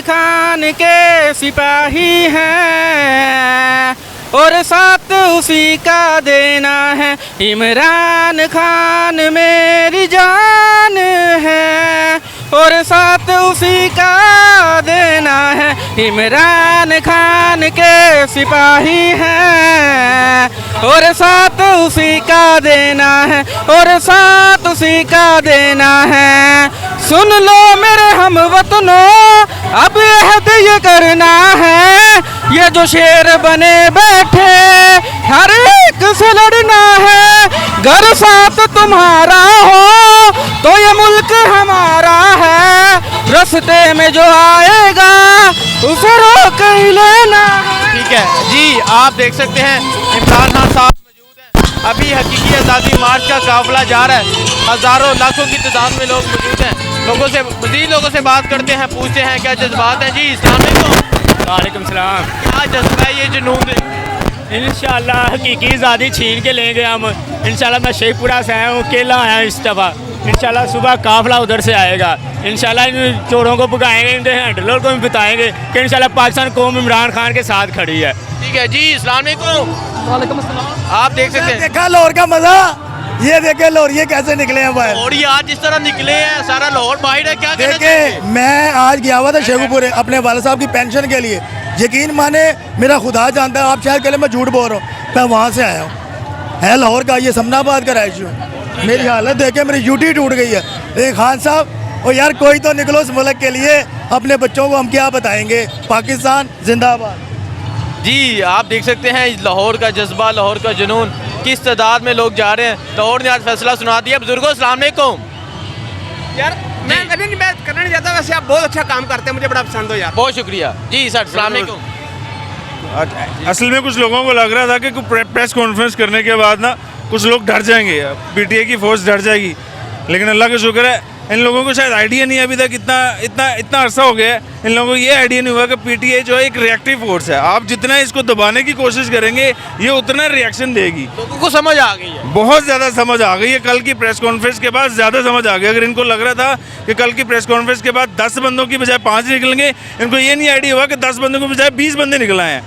खान के सिपाही हैं और साथ उसी का देना है। इमरान खान मेरी जान है और साथ उसी का देना है। इमरान खान के सिपाही हैं और साथ उसी का देना है और साथ उसी का देना है। सुन लो मेरे हमवतनों, अब अहद ये करना है, ये जो शेर बने बैठे हर एक से लड़ना है। घर साथ तुम्हारा हो तो ये मुल्क हमारा है, रास्ते में जो आएगा उसे रोक ही लेना है। ठीक है जी, आप देख सकते हैं इमरान खान साहब मौजूद हैं। अभी हकीकी आज़ादी मार्च का काफिला जा रहा है, हज़ारों लाखों की तादाद में लोग मौजूद हैं। लोगों से मज़ीद लोगों से बात करते हैं, पूछते हैं क्या जज्बात हैं। जी अस्सलाम वालेकुम। वालेकुम सलाम। क्या जज्बा है ये जुनून? इंशाल्लाह हकीकी आज़ादी छीन के लेंगे हम इंशाल्लाह। मैं शेखपुरा से आया हूँ, केला आया हूँ इस दफ़ा। इंशाल्लाह सुबह काफिला उधर से आएगा। इंशाल्लाह इन चोरों को भगाएंगे, इन हैंडलर को भी बताएंगे कि इंशाल्लाह पाकिस्तान कौम इमरान खान के साथ खड़ी है। ठीक है जी, अस्सलाम वालेकुम। वालेकुम अस्सलाम। आप देख सकते हैं देखा लाहौर का मजा, ये देखे लाहौर ये कैसे निकले हैं बाहर। और ये आज जिस तरह निकले हैं, सारा लाहौर बाहर है। क्या कहना देखे, चाहिए? मैं आज गया हुआ था शेखुपुर अपने वाले साहब की पेंशन के लिए। यकीन माने मेरा खुदा जानता है, आप शायद कह मैं झूठ बोल रहा हूँ, मैं वहाँ से आया हूँ। है लाहौर का, ये समनाबाद का रहायशी हूँ। मेरी हालत देखे मेरी ड्यूटी टूट गई है। लेकिन खान साहब और यार कोई तो निकलो इस मुल्क के लिए, अपने बच्चों को हम क्या बताएंगे। पाकिस्तान जिंदाबाद। जी आप देख सकते हैं लाहौर का जज्बा, लाहौर का जुनून, किस तादाद में लोग जा रहे हैं। लाहौर ने आज फैसला सुना दिया। बुजुर्गों अस्सलाम वालेकुम। यार मैं कभी नहीं, मैं करना नहीं चाहता, वैसे आप बहुत अच्छा काम करते हैं, मुझे बड़ा पसंद हो यार। बहुत शुक्रिया जी सर, अस्सलाम वालेकुम। असल में कुछ लोगों को लग रहा था कि प्रेस कॉन्फ्रेंस करने के बाद ना कुछ लोग डर जाएंगे, पीटीआई की फोर्स डर जाएगी। लेकिन अल्लाह का शुक्र है इन लोगों को शायद आइडिया नहीं है अभी तक, इतना अरसा हो गया है, इन लोगों को ये आइडिया नहीं हुआ कि पीटीआई जो है एक रिएक्टिव फोर्स है। आप जितना इसको दबाने की कोशिश करेंगे ये उतना रिएक्शन देगी। लोगों को समझ आ गई है, बहुत ज़्यादा समझ आ गई है। कल की प्रेस कॉन्फ्रेंस के बाद ज़्यादा समझ आ गई। अगर इनको लग रहा था कि कल की प्रेस कॉन्फ्रेंस के बाद 10 बंदों की बजाय 5 निकलेंगे, इनको ये नहीं आइडिया हुआ कि 10 बंदों की बजाय 20 बंदे निकल आए हैं।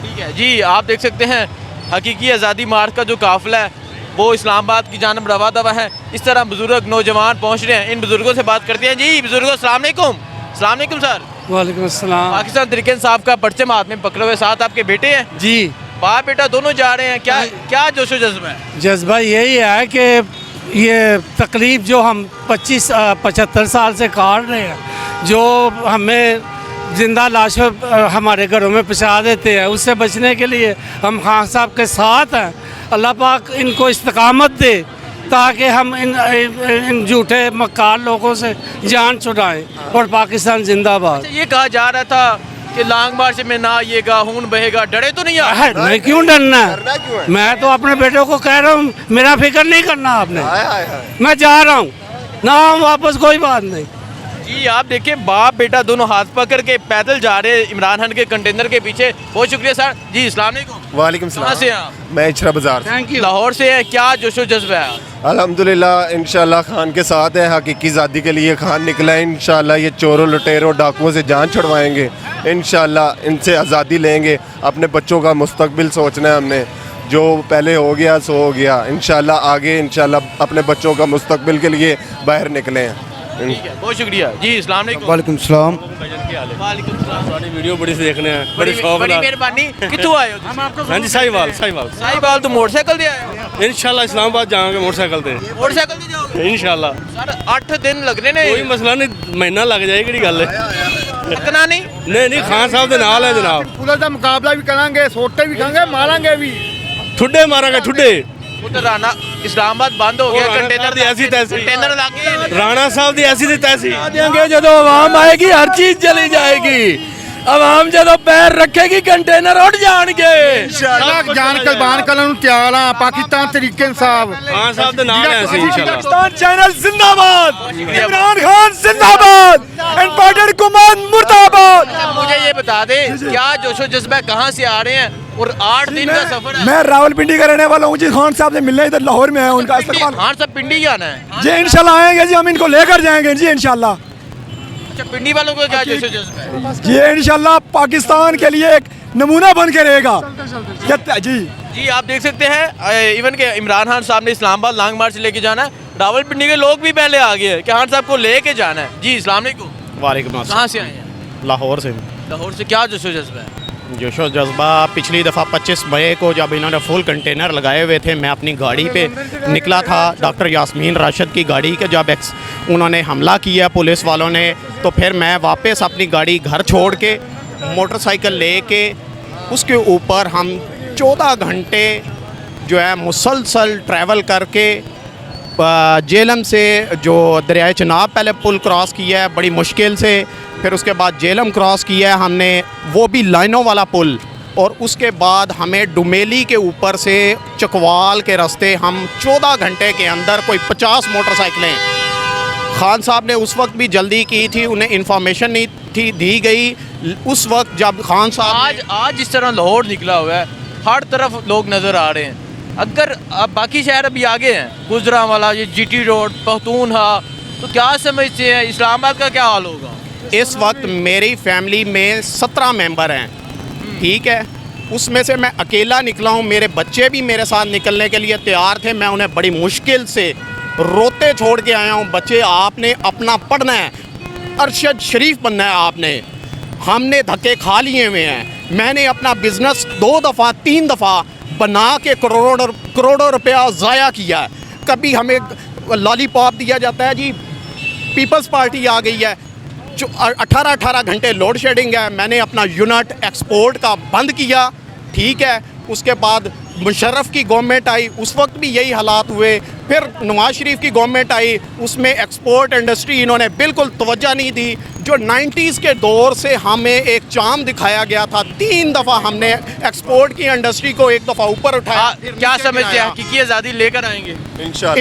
ठीक है जी, आप देख सकते हैं हकीकी आज़ादी मार्च का जो काफिला है वो इस्लामाबाद की जानब रवा दवा है। इस तरह बुजुर्ग नौजवान पहुँच रहे हैं, इन बुजुर्गों से बात करते हैं। जी बुजुर्गों अस्सलाम वालेकुम। अस्सलाम वालेकुम सर। वालेकुम अस्सलाम। पाकिस्तान तहरीक साहब का परचम हाथ में पकड़े हुए, साथ आपके बेटे हैं? जी बाप बेटा दोनों जा रहे हैं। क्या जोशो जज्बा है? जज्बा यही है कि ये तकलीफ जो हम 75 साल से काट रहे हैं, जो हमें जिंदा लाशों हमारे घरों में पहुँचा देते हैं, उससे बचने के लिए हम खान साहब के साथ हैं। अल्लाह पाक इनको इस्तकामत दे ताकि हम इन झूठे मक्कार लोगों से जान छुड़ाएं और पाकिस्तान जिंदाबाद। ये कहा जा रहा था कि लॉन्ग मार्च में ना आइएगा, खून बहेगा, डरे तो नहीं आप? मैं क्यों डरना है? मैं तो अपने बेटों को कह रहा हूँ मेरा फिक्र नहीं करना आपने, मैं जा रहा हूँ ना वापस, कोई बात नहीं। जी आप देखिए बाप बेटा दोनों हाथ पकड़ के पैदल जा रहे हैं इमरान खान के कंटेनर के पीछे। बहुत शुक्रिया सर। जी अस्सलाम वालेकुम। वालेकुम कहाँ से हैं आप? मैं इचरा बाजार। Thank you. लाहौर से है, क्या जोशो जज्बा है? अल्हम्दुलिल्लाह इंशाल्लाह खान के साथ है। हकीकी आज़ादी के लिए खान निकला है। इंशाल्लाह ये चोरों लुटेरों डाकुओं से जान छुड़वाएंगे। इंशाल्लाह इनसे आज़ादी लेंगे। अपने बच्चों का मुस्तकबिल सोचना है हमने, जो पहले हो गया सो हो गया। इंशाल्लाह आगे इंशाल्लाह अपने बच्चों का मुस्तकबिल के लिए बाहर निकले हैं। ठीक है, बहुत शुक्रिया जी। अस्सलाम वालेकुम। वालेकुम सलाम। वालेकुम सलाम। सारी वीडियो बड़ी से देखने हैं, बड़ी शौक बड़ी मेहरबानी। कितों आए हो? हम आपको हाँ जी, साहिवाल साहिबाल तो मोटरसाइकिल दे आए हो? इंशाल्लाह इस्लामाबाद जाएंगे मोटरसाइकिल से मोटरसाइकिल से जाओगे? इंशाल्लाह। सर 8 दिन लगने ने, कोई मसला नहीं, महीना लग जाएगी किहड़ी गल है। इतना नहीं? नहीं खान साहब के नाल है जनाब। पुलिस का मुकाबला भी करांगे, सोटे भी खाएंगे, मारेंगे भी, ठुड्डे मारांगे ठुड्डे। उधर राना इस्लामाबाद बंद हो गया, कंटेनर ऐसी तैसी, कंटेनर लाके राणा साहब दी ऐसी दी तैसी देंगे। जो आवाम आएगी हर चीज चली जाएगी। आवाम जो पैर रखेगी कंटेनर उठ जाएंगे। जान कुर्बान करने तैयार हाँ। पाकिस्तान तरीके इंसाफ खान साहब के नाल है ऐसे इंशाल्लाह। पाकिस्तान चैनल जिंदाबाद, इमरान खान जिंदाबाद, इंपोर्टेड कुमान मुर्दाबाद। मुझे ये बता दे क्या जोशो जज्बा, कहाँ से आ रहे हैं और 8 दिन का सफर है? मैं रावलपिंडी का रहने वाला हूँ जी। खान साहब से मिलने इधर लाहौर में है, उनका इस्तेमाल खान साहब पिंडी ही आना है जी। इंशाल्लाह आएंगे जी, हम इनको लेकर जाएंगे जी इंशाल्लाह। अच्छा, पिंडी वालों को क्या जोश जज्बा है? ये इंशाल्लाह पाकिस्तान के लिए एक नमूना बन के रहेगा। जी जी आप देख सकते हैं इवन के इमरान खान साहब ने इस्लामाबाद लॉन्ग मार्च लेके जाना है। रावलपिंडी के लोग भी पहले आ गए हैं कि खान साहब को लेके जाना है। जी अस्सलाम वालेकुम। वालेकुम अस्सलाम। कहाँ से आए हैं? लाहौर से। लाहौर से। क्या जोश जज्बा है? जोशो जज्बा पिछली दफ़ा 25 मई को जब इन्होंने फुल कंटेनर लगाए हुए थे, मैं अपनी गाड़ी पे निकला था। डॉक्टर यास्मीन राशिद की गाड़ी के जब उन्होंने हमला किया पुलिस वालों ने, तो फिर मैं वापस अपनी गाड़ी घर छोड़ के मोटरसाइकिल लेके उसके ऊपर हम 14 घंटे जो है मुसलसल ट्रैवल करके जेलम से जो दरियाए चनाब पहले पुल क्रॉस किया है बड़ी मुश्किल से, फिर उसके बाद जेलम क्रॉस किया है हमने, वो भी लाइनों वाला पुल, और उसके बाद हमें डुमेली के ऊपर से चकवाल के रास्ते हम 14 घंटे के अंदर कोई 50 मोटरसाइकिलें। खान साहब ने उस वक्त भी जल्दी की थी, उन्हें इंफॉर्मेशन नहीं थी दी गई उस वक्त जब खान साहब आज जिस तरह लाहौर निकला हुआ है, हर तरफ लोग नज़र आ रहे हैं। अगर अब बाकी शहर अभी आगे हैं, गुजरांवाला, ये जीटी रोड, पख्तूनखा, तो क्या समझते हैं इस्लामाबाद का क्या हाल होगा? इस वक्त मेरी फैमिली में 17 मेंबर हैं, ठीक है, उसमें से मैं अकेला निकला हूँ। मेरे बच्चे भी मेरे साथ निकलने के लिए तैयार थे, मैं उन्हें बड़ी मुश्किल से रोते छोड़ के आया हूँ। बच्चे आपने अपना पढ़ना है, अरशद शरीफ बनना है आपने। हमने धक्के खा लिए हुए हैं। मैंने अपना बिजनेस 2 दफ़ा 3 दफ़ा बना के करोड़ों रुपया ज़ाया किया है। कभी हमें लॉलीपॉप दिया जाता है जी, पीपल्स पार्टी आ गई है, जो 18 घंटे लोड शेडिंग है। मैंने अपना यूनिट एक्सपोर्ट का बंद किया, ठीक है। उसके बाद मुशर्रफ की गवर्नमेंट आई, उस वक्त भी यही हालात हुए। फिर नवाज शरीफ की गवर्नमेंट आई, उसमें एक्सपोर्ट इंडस्ट्री इन्होंने बिल्कुल तवज्जो नहीं दी। जो 90s के दौर से हमें एक चाम दिखाया गया था, 3 दफ़ा हमने एक्सपोर्ट की इंडस्ट्री को एक दफ़ा ऊपर उठाया। क्या समझते हैं हकीकी आज़ादी लेकर आएंगे?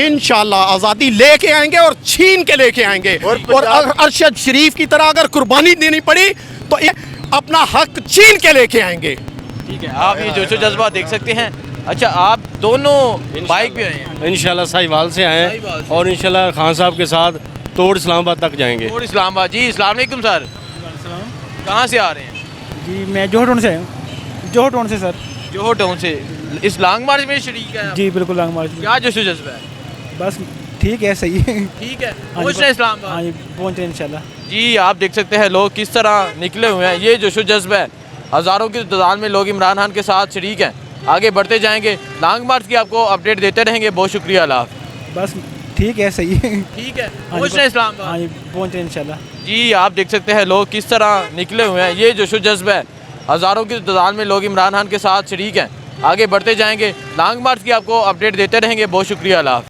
इंशाल्लाह आज़ादी लेके आएंगे और छीन के लेके आएंगे। और अरशद शरीफ की तरह अगर कुर्बानी देनी पड़ी तो अपना हक छीन के लेके आएंगे। ठीक है, आप ये जोशो जज्बा देख सकते हैं। अच्छा, आप दोनों बाइक पे आए हैं? इंशाल्लाह साहिवाल से आए हैं और इंशाल्लाह खान साहब के साथ तोड़ इस्लामाबाद तक जाएंगे। और इस्लामाबाद। जी अस्सलाम वालेकुम सर, कहाँ से आ रहे हैं? जी मैं जोहर टाउन से हूँ। जोहर टाउन से सर। जोहर टाउन से। इस लॉन्ग मार्च में शरीक है? जी बिल्कुल लॉन्ग मार्च में। क्या जोशो जज्बा है? बस ठीक है, सही है। ठीक है, पहुँच रहे हैं इस्लामाबाद? हाँ जी पहुँच रहे हैं इंशाल्लाह। जी आप देख सकते हैं लोग किस तरह निकले हुए हैं। ये जोशो जज्बा है, हज़ारों की तादाद में लोग इमरान खान के साथ शरीक हैं। आगे बढ़ते जाएंगे, लॉन्ग मार्च की आपको अपडेट देते रहेंगे। बहुत शुक्रिया, अल्लाह। बस ठीक है, सही है। ठीक है, पहुँच रहे हैं इस्लामाबाद? हाँ जी पहुँच रहे हैं इंशाल्लाह। जी आप देख सकते हैं लोग किस तरह निकले हुए हैं। ये जोशो जज्बा है, हज़ारों की तादाद में लोग इमरान खान के साथ शरीक हैं। आगे बढ़ते जाएंगे, लॉन्ग मार्च की आपको अपडेट देते रहेंगे। बहुत शुक्रिया, अल्लाह।